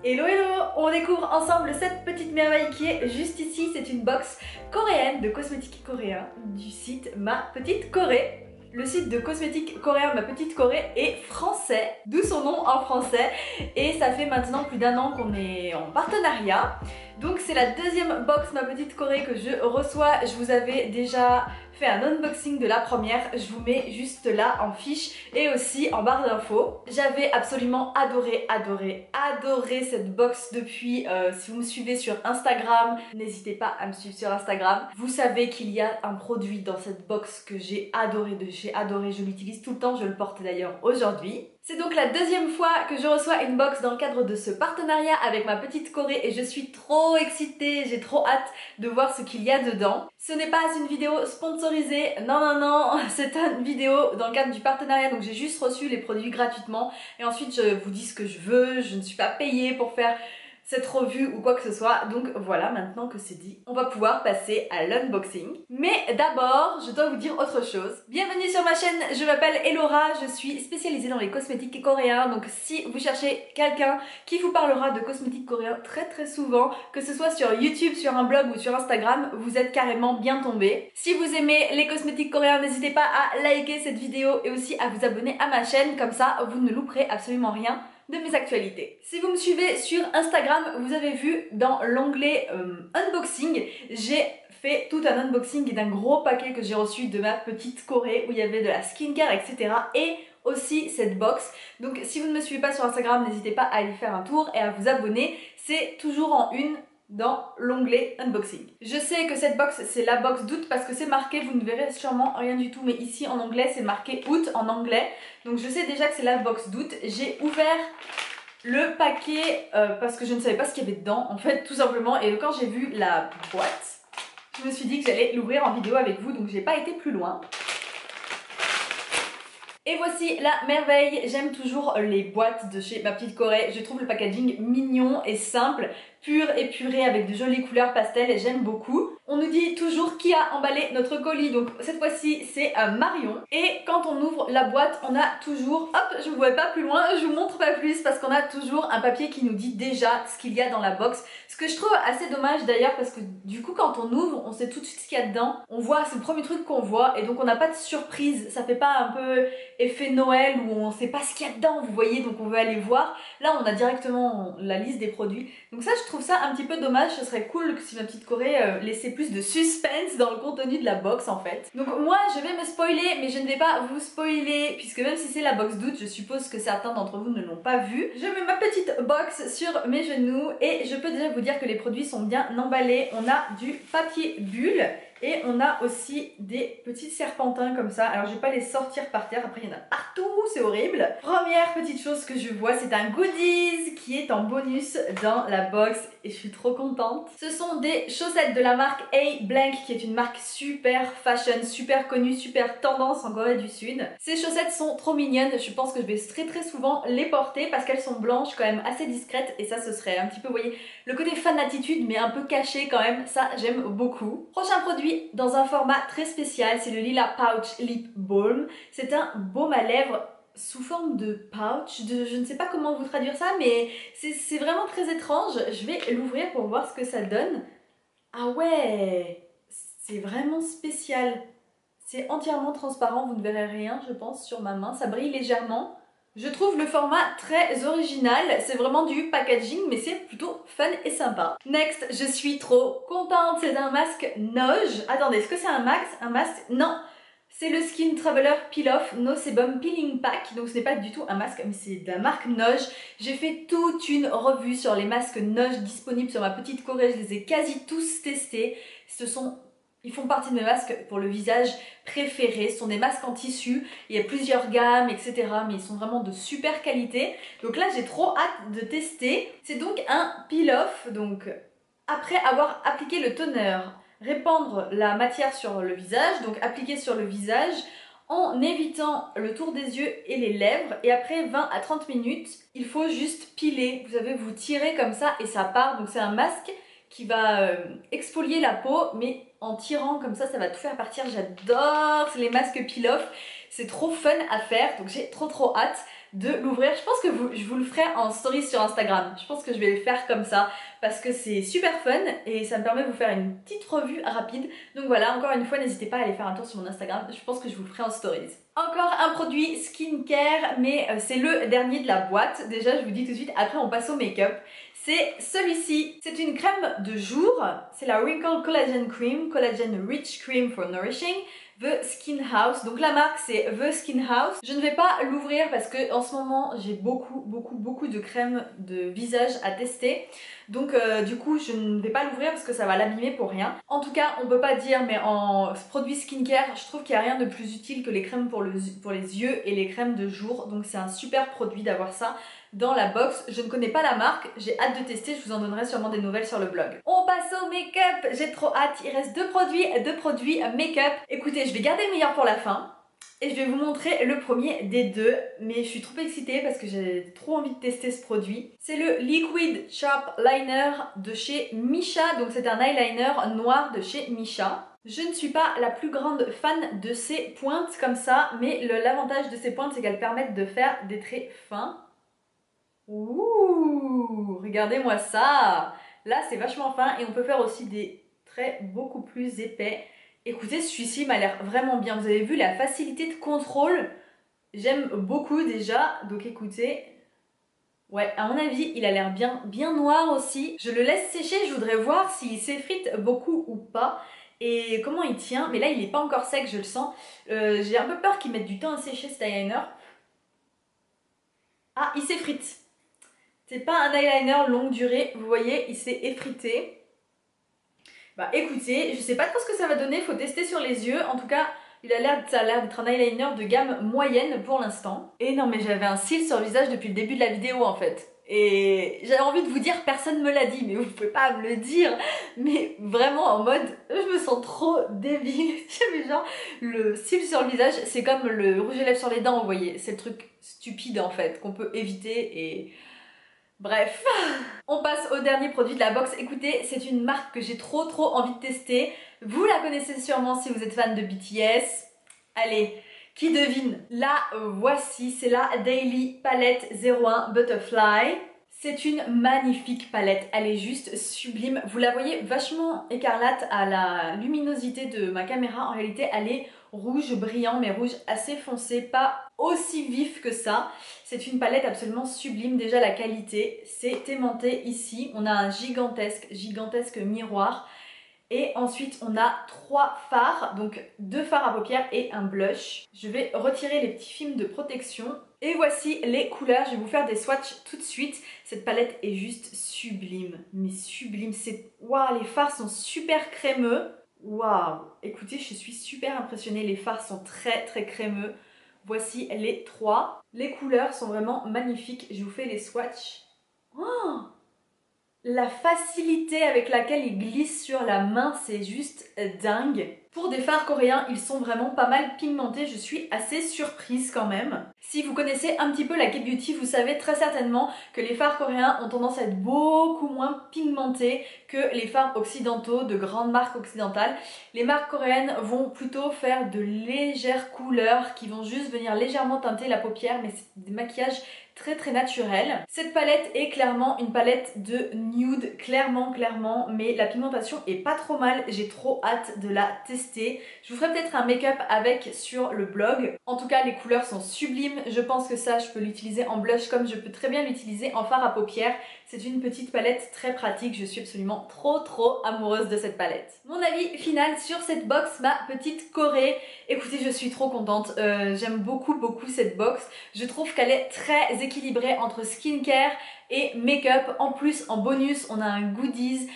Hello hello, on découvre ensemble cette petite merveille qui est juste ici. C'est une box coréenne de cosmétiques coréens du site Ma Petite Corée. Le site de cosmétiques coréen Ma Petite Corée est français, d'où son nom en français. Et ça fait maintenant plus d'1 an qu'on est en partenariat. Donc c'est la deuxième box Ma Petite Corée que je reçois. Je vous avais déjà fait un unboxing de la première, je vous mets juste là en fiche et aussi en barre d'infos. J'avais absolument adoré cette box depuis, si vous me suivez sur Instagram, n'hésitez pas à me suivre sur Instagram. Vous savez qu'il y a un produit dans cette box que j'ai adoré, je l'utilise tout le temps, je le porte d'ailleurs aujourd'hui. C'est donc la deuxième fois que je reçois une box dans le cadre de ce partenariat avec Ma Petite Corée et je suis trop excitée, j'ai trop hâte de voir ce qu'il y a dedans. Ce n'est pas une vidéo sponsorisée, non, c'est une vidéo dans le cadre du partenariat, donc j'ai juste reçu les produits gratuitement et ensuite je vous dis ce que je veux, je ne suis pas payée pour faire cette revue ou quoi que ce soit. Donc voilà, maintenant que c'est dit, on va pouvoir passer à l'unboxing. Mais d'abord, je dois vous dire autre chose. Bienvenue sur ma chaîne, je m'appelle Elora, je suis spécialisée dans les cosmétiques coréens. Donc si vous cherchez quelqu'un qui vous parlera de cosmétiques coréens très souvent, que ce soit sur YouTube, sur un blog ou sur Instagram, vous êtes carrément bien tombé. Si vous aimez les cosmétiques coréens, n'hésitez pas à liker cette vidéo et aussi à vous abonner à ma chaîne, comme ça vous ne louperez absolument rien de mes actualités. Si vous me suivez sur Instagram, vous avez vu dans l'onglet unboxing, j'ai fait tout un unboxing d'un gros paquet que j'ai reçu de Ma Petite Corée où il y avait de la skincare, etc. et aussi cette box. Donc si vous ne me suivez pas sur Instagram, n'hésitez pas à aller faire un tour et à vous abonner. C'est toujours en une dans l'onglet unboxing. Je sais que cette box c'est la box d'août parce que c'est marqué, vous ne verrez sûrement rien du tout, mais ici en anglais c'est marqué août en anglais, donc je sais déjà que c'est la box d'août. J'ai ouvert le paquet parce que je ne savais pas ce qu'il y avait dedans en fait, tout simplement, et quand j'ai vu la boîte je me suis dit que j'allais l'ouvrir en vidéo avec vous, donc j'ai pas été plus loin. Et voici la merveille, j'aime toujours les boîtes de chez Ma Petite Corée, je trouve le packaging mignon et simple, pur et puré avec de jolies couleurs pastel, j'aime beaucoup. On nous dit toujours qui a emballé notre colis, donc cette fois-ci c'est Marion. Et quand on ouvre la boîte, on a toujours, hop, je ne vous vois pas plus loin, je vous montre pas plus parce qu'on a toujours un papier qui nous dit déjà ce qu'il y a dans la box. Ce que je trouve assez dommage d'ailleurs parce que du coup quand on ouvre, on sait tout de suite ce qu'il y a dedans. On voit, c'est le premier truc qu'on voit et donc on n'a pas de surprise, ça fait pas un peu effet Noël où on sait pas ce qu'il y a dedans, vous voyez, donc on veut aller voir. Là on a directement la liste des produits, donc ça je trouve ça un petit peu dommage. Ce serait cool que si Ma Petite Corée laissait plus de suspense dans le contenu de la box en fait. Donc moi je vais me spoiler, mais je ne vais pas vous spoiler puisque même si c'est la box d'août, je suppose que certains d'entre vous ne l'ont pas vue. Je mets ma petite box sur mes genoux et je peux déjà vous dire que les produits sont bien emballés. On a du papier bulle et on a aussi des petits serpentins comme ça. Alors je vais pas les sortir par terre, après il y en a partout, c'est horrible. Première petite chose que je vois, c'est un goodies qui est en bonus dans la box et je suis trop contente. Ce sont des chaussettes de la marque A-Blank qui est une marque super fashion, super connue, super tendance en Corée du Sud. Ces chaussettes sont trop mignonnes, je pense que je vais très souvent les porter parce qu'elles sont blanches, quand même assez discrètes, et ça ce serait un petit peu, vous voyez, le côté fan attitude mais un peu caché quand même, ça j'aime beaucoup. Prochain produit dans un format très spécial, c'est le Lila Pouch Lip Balm. C'est un baume à lèvres sous forme de pouch, je ne sais pas comment vous traduire ça, mais c'est vraiment très étrange. Je vais l'ouvrir pour voir ce que ça donne. Ah ouais, c'est vraiment spécial. C'est entièrement transparent, vous ne verrez rien je pense sur ma main, ça brille légèrement. Je trouve le format très original, c'est vraiment du packaging mais c'est plutôt fun et sympa. Next, je suis trop contente, c'est un masque Noge. Attendez, est-ce que c'est un masque? Non, c'est le Skin Traveler Peel Off No Sebum Peeling Pack, donc ce n'est pas du tout un masque mais c'est de la marque Noge. J'ai fait toute une revue sur les masques Noge disponibles sur Ma Petite Corée, je les ai quasi tous testés. Ils font partie de mes masques pour le visage préférés. Ce sont des masques en tissu, il y a plusieurs gammes, etc. Mais ils sont vraiment de super qualité. Donc là, j'ai trop hâte de tester. C'est donc un peel-off. Donc après avoir appliqué le toner, répandre la matière sur le visage. Donc appliquer sur le visage en évitant le tour des yeux et les lèvres. Et après 20 à 30 minutes, il faut juste piler. Vous savez, vous tirez comme ça et ça part. Donc c'est un masque qui va exfolier la peau, mais en tirant comme ça va tout faire partir. J'adore les masques peel-off, c'est trop fun à faire, donc j'ai trop hâte. de l'ouvrir. Je pense que je vous le ferai en story sur Instagram. Je pense que je vais le faire comme ça parce que c'est super fun et ça me permet de vous faire une petite revue rapide. Donc voilà, encore une fois, n'hésitez pas à aller faire un tour sur mon Instagram. Je pense que je vous le ferai en stories. Encore un produit skincare, mais c'est le dernier de la boîte. Déjà, je vous dis tout de suite, après on passe au make-up. C'est celui-ci. C'est une crème de jour. C'est la Wrinkle Collagen Cream, Collagen Rich Cream for Nourishing. The Skin House. Donc la marque c'est The Skin House. Je ne vais pas l'ouvrir parce que en ce moment j'ai beaucoup de crèmes de visage à tester. Donc du coup je ne vais pas l'ouvrir parce que ça va l'abîmer pour rien. En tout cas on peut pas dire, mais en produit skincare je trouve qu'il n'y a rien de plus utile que les crèmes pour les yeux et les crèmes de jour. Donc c'est un super produit d'avoir ça dans la box. Je ne connais pas la marque, j'ai hâte de tester, je vous en donnerai sûrement des nouvelles sur le blog. On passe au make-up, j'ai trop hâte, il reste deux produits make-up. Écoutez, je vais garder le meilleur pour la fin et je vais vous montrer le premier des deux, mais je suis trop excitée parce que j'ai trop envie de tester ce produit. C'est le Liquid Sharp Liner de chez Missha, donc c'est un eyeliner noir de chez Missha. Je ne suis pas la plus grande fan de ces pointes comme ça, mais l'avantage de ces pointes c'est qu'elles permettent de faire des traits fins. Ouh, regardez-moi ça! Là, c'est vachement fin et on peut faire aussi des traits beaucoup plus épais. Écoutez, celui-ci m'a l'air vraiment bien. Vous avez vu la facilité de contrôle? J'aime beaucoup déjà. Donc écoutez, ouais, à mon avis, il a l'air bien noir aussi. Je le laisse sécher, je voudrais voir s'il s'effrite beaucoup ou pas. Et comment il tient. Mais là, il n'est pas encore sec, je le sens. J'ai un peu peur qu'il mette du temps à sécher cet eyeliner. Ah, il s'effrite. C'est pas un eyeliner longue durée, vous voyez, il s'est effrité. Bah écoutez, je sais pas trop ce que ça va donner, faut tester sur les yeux. En tout cas, ça a l'air d'être un eyeliner de gamme moyenne pour l'instant. Et non mais j'avais un cil sur le visage depuis le début de la vidéo en fait. Et j'avais envie de vous dire, personne me l'a dit, mais vous pouvez pas me le dire. Mais vraiment en mode, je me sens trop débile. J'avais genre le cil sur le visage, c'est comme le rouge à lèvres sur les dents, vous voyez. C'est le truc stupide en fait, qu'on peut éviter et... Bref, on passe au dernier produit de la box. Écoutez, c'est une marque que j'ai trop envie de tester. Vous la connaissez sûrement si vous êtes fan de BTS. Allez, qui devine? La voici, c'est la Daily Palette 01 Butterfly. C'est une magnifique palette, elle est juste sublime. Vous la voyez vachement écarlate à la luminosité de ma caméra. En réalité, elle est rouge brillant, mais rouge assez foncé, pas aussi vif que ça. C'est une palette absolument sublime. Déjà la qualité, c'est aimanté ici. On a un gigantesque miroir. Et ensuite on a 3 fards, donc 2 fards à paupières et un blush. Je vais retirer les petits films de protection. Et voici les couleurs, je vais vous faire des swatchs tout de suite. Cette palette est juste sublime, mais sublime. Waouh, les fards sont super crémeux. Waouh, écoutez, je suis super impressionnée, les fards sont très crémeux. Voici les 3. Les couleurs sont vraiment magnifiques, je vous fais les swatchs. Oh, la facilité avec laquelle ils glissent sur la main, c'est juste dingue. Pour des fards coréens, ils sont vraiment pas mal pigmentés, je suis assez surprise quand même. Si vous connaissez un petit peu la K-beauty, vous savez très certainement que les fards coréens ont tendance à être beaucoup moins pigmentés que les fards occidentaux de grandes marques occidentales. Les marques coréennes vont plutôt faire de légères couleurs qui vont juste venir légèrement teinter la paupière, mais c'est des maquillages très naturel. Cette palette est clairement une palette de nude, clairement, mais la pigmentation est pas trop mal, j'ai trop hâte de la tester. Je vous ferai peut-être un make-up avec sur le blog. En tout cas, les couleurs sont sublimes, je pense que ça, je peux l'utiliser en blush comme je peux très bien l'utiliser en fard à paupières. C'est une petite palette très pratique, je suis absolument trop amoureuse de cette palette. Mon avis final sur cette box, ma petite Corée. Écoutez, je suis trop contente, j'aime beaucoup cette box. Je trouve qu'elle est très équilibrée entre skincare et make-up. En plus, en bonus, on a un goodies.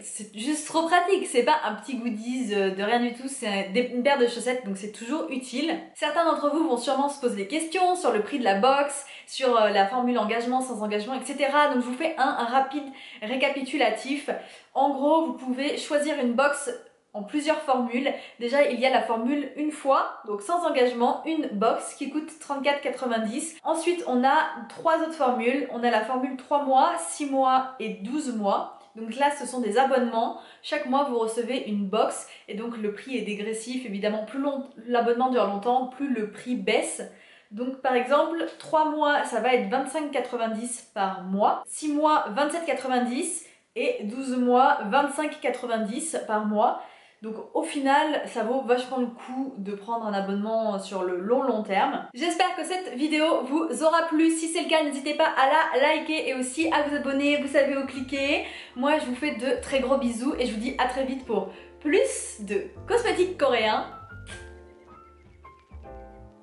C'est juste trop pratique, c'est pas un petit goodies de rien du tout, c'est une paire de chaussettes, donc c'est toujours utile. Certains d'entre vous vont sûrement se poser des questions sur le prix de la box, sur la formule engagement, sans engagement, etc. Donc je vous fais un rapide récapitulatif. En gros, vous pouvez choisir une box en plusieurs formules. Déjà, il y a la formule une fois, donc sans engagement, une box qui coûte 34,90. Ensuite, on a 3 autres formules. On a la formule 3 mois, 6 mois et 12 mois. Donc là, ce sont des abonnements. Chaque mois, vous recevez une box et donc le prix est dégressif. Évidemment, plus l'abonnement dure longtemps, plus le prix baisse. Donc par exemple, 3 mois, ça va être 25,90 par mois, 6 mois, 27,90 et 12 mois, 25,90 par mois. Donc au final, ça vaut vachement le coup de prendre un abonnement sur le long terme. J'espère que cette vidéo vous aura plu. Si c'est le cas, n'hésitez pas à la liker et aussi à vous abonner, vous savez où cliquer. Moi, je vous fais de très gros bisous et je vous dis à très vite pour plus de cosmétiques coréens.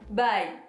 Bye!